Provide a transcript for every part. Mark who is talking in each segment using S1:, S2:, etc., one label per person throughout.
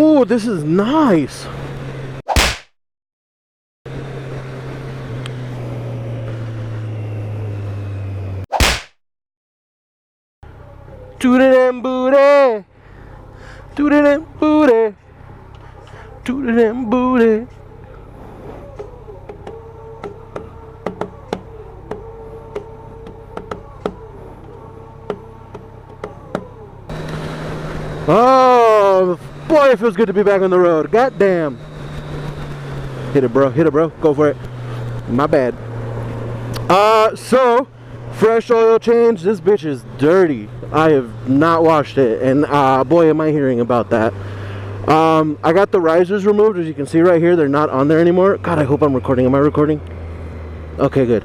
S1: Oh, this is nice. Toot-a-dam booty. Toot-a-dam booty. Toot-a-dam booty. Oh, boy, it feels good to be back on the road. God damn. Hit it, bro. Hit it, bro. Go for it. My bad. So, fresh oil change. This bitch is dirty. I have not washed it. And, boy, am I hearing about that. I got the risers removed. As you can see right here, they're not on there anymore. God, I hope I'm recording. Am I recording? Okay, good.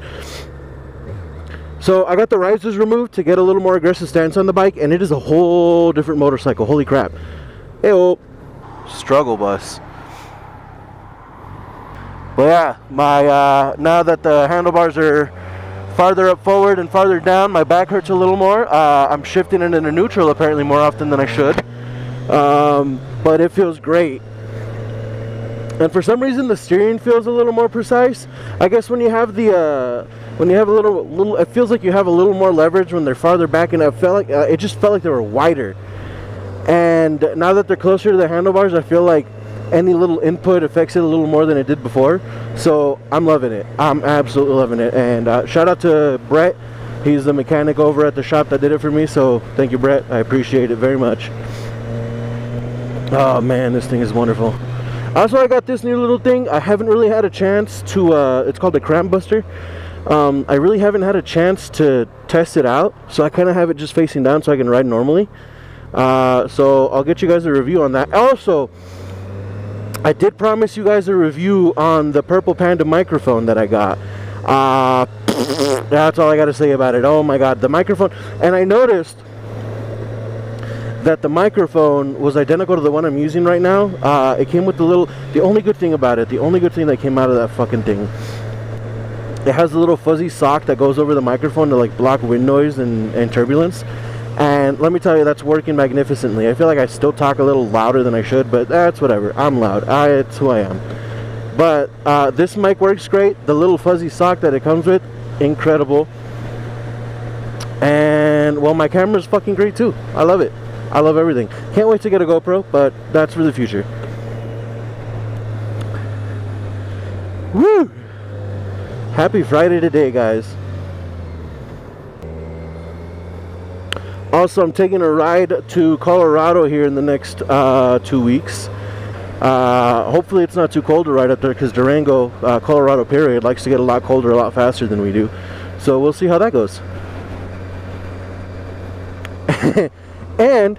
S1: So I got the risers removed to get a little more aggressive stance on the bike, and it is a whole different motorcycle. Holy crap. Hey-oh. Struggle bus. But yeah, my now that the handlebars are farther up forward and farther down, my back hurts a little more. I'm shifting it into neutral apparently more often than I should. But it feels great. And for some reason the steering feels a little more precise. I guess when you have the when you have a little, it feels like you have a little more leverage when they're farther back, and it just felt like they were wider. And now that they're closer to the handlebars, I feel like any little input affects it a little more than it did before. So I'm loving it. I'm absolutely loving it. And shout out to Brett. He's the mechanic over at the shop that did it for me. So thank you, Brett. I appreciate it very much. Oh man, this thing is wonderful. Also, I got this new little thing. I haven't really had a chance to, it's called the Cramp Buster. I really haven't had a chance to test it out, so I kind of have it just facing down so I can ride normally. So I'll get you guys a review on that. Also, I did promise you guys a review on the purple Panda microphone that I got. That's all I got to say about it. Oh my god, the microphone. And I noticed that the microphone was identical to the one I'm using right now. It came with the only good thing about it, the only good thing that came out of that fucking thing, it has a little fuzzy sock that goes over the microphone to like block wind noise and turbulence. And let me tell you, that's working magnificently. I feel like I still talk a little louder than I should, but that's whatever. I'm loud. It's who I am. But this mic works great. The little fuzzy sock that it comes with, incredible. And well, my camera's fucking great too. I love it. I love everything. Can't wait to get a GoPro, but that's for the future. Woo! Happy Friday today, guys. Also, I'm taking a ride to Colorado here in the next 2 weeks. Hopefully it's not too cold to ride up there, because Durango, Colorado period, likes to get a lot colder a lot faster than we do. So we'll see how that goes. And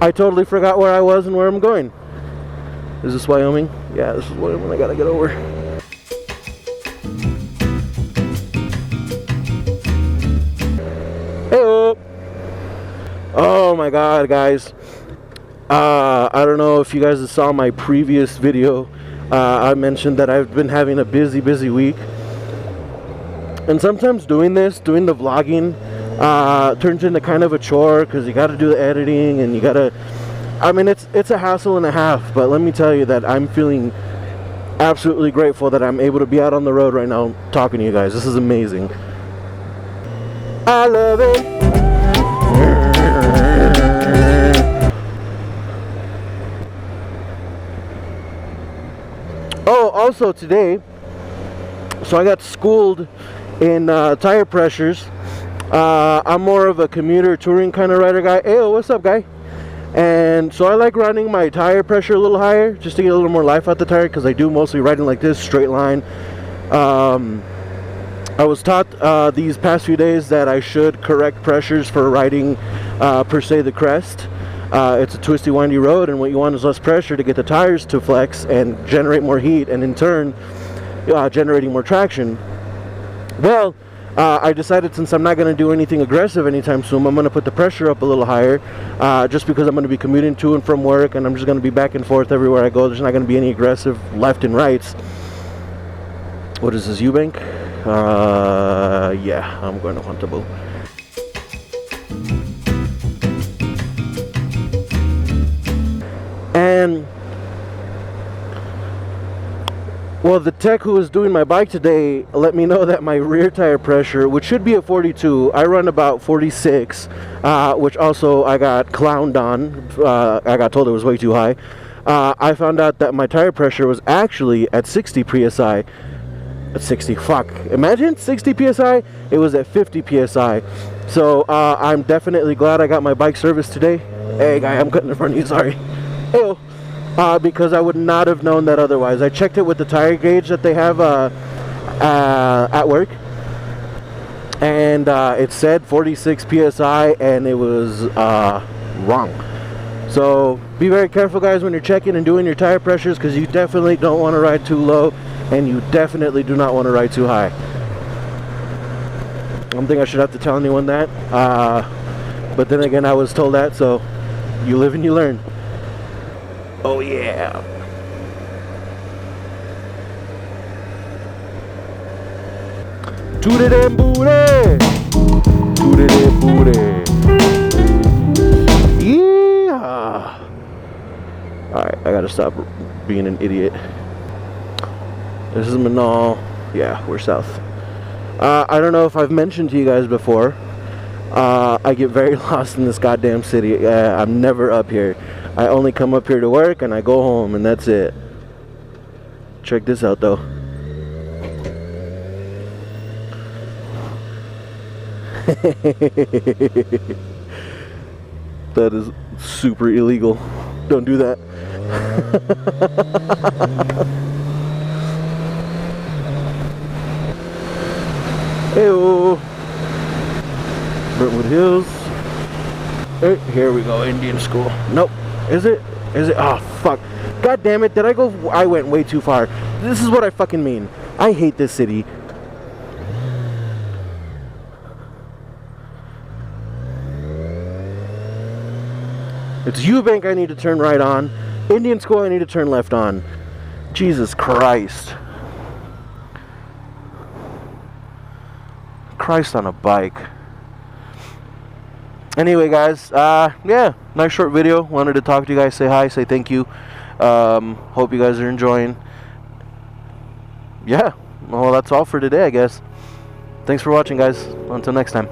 S1: I totally forgot where I was and where I'm going. Is this Wyoming? Yeah, this is Wyoming. I gotta get over. Hey-oh. Oh my god, guys. I don't know if you guys saw my previous video. I mentioned that I've been having a busy week. And sometimes doing the vlogging, turns into kind of a chore, because you got to do the editing and you got to, I mean, it's a hassle and a half, but let me tell you that I'm feeling absolutely grateful that I'm able to be out on the road right now talking to you guys. This is amazing. I love it. Oh, also today, so I got schooled in tire pressures. I'm more of a commuter touring kind of rider guy. Hey, what's up, guy? And so I like running my tire pressure a little higher, just to get a little more life out the tire, because I do mostly riding like this, straight line. I was taught these past few days that I should correct pressures for riding per se the crest. It's a twisty, windy road, and what you want is less pressure to get the tires to flex and generate more heat, and in turn generating more traction. Well, I decided, since I'm not going to do anything aggressive anytime soon, I'm going to put the pressure up a little higher, just because I'm going to be commuting to and from work, and I'm just going to be back and forth everywhere I go. There's not going to be any aggressive left and rights. What is this, Eubank? Yeah, I'm going to Huntable. And Well, the tech who was doing my bike today let me know that my rear tire pressure, which should be a 42, I run about 46, which also I got clowned on. I got told it was way too high. I found out that my tire pressure was actually at 60 psi. At 60, fuck. Imagine 60 psi. It was at 50 psi. So I'm definitely glad I got my bike serviced today. Hey, guy, I'm cutting in front of you. Sorry. Hey. Because I would not have known that otherwise. I checked it with the tire gauge that they have at work, and it said 46 psi, and it was wrong. So be very careful, guys, when you're checking and doing your tire pressures, because you definitely don't want to ride too low, and you definitely do not want to ride too high. I don't think I should have to tell anyone that, but then again, I was told that, so you live and you learn. Oh yeah. Toot it and booty. Toot it and booty. Yeah. Alright, I gotta stop being an idiot. This is Manal. Yeah, we're south. I don't know if I've mentioned to you guys before. I get very lost in this goddamn city. I'm never up here. I only come up here to work and I go home, and that's it. Check this out though. That is super illegal. Don't do that. Hey-o. Brentwood Hills. Hey, here we go, Indian school. Nope. Is it? Is it? Oh, fuck. God damn it. Did I go? I went way too far. This is what I fucking mean. I hate this city. It's Eubank I need to turn right on. Indian school I need to turn left on. Jesus Christ. Christ on a bike. Anyway, guys, yeah, nice short video. Wanted to talk to you guys, say hi, say thank you. Hope you guys are enjoying. Yeah, well, that's all for today, I guess. Thanks for watching, guys. Until next time.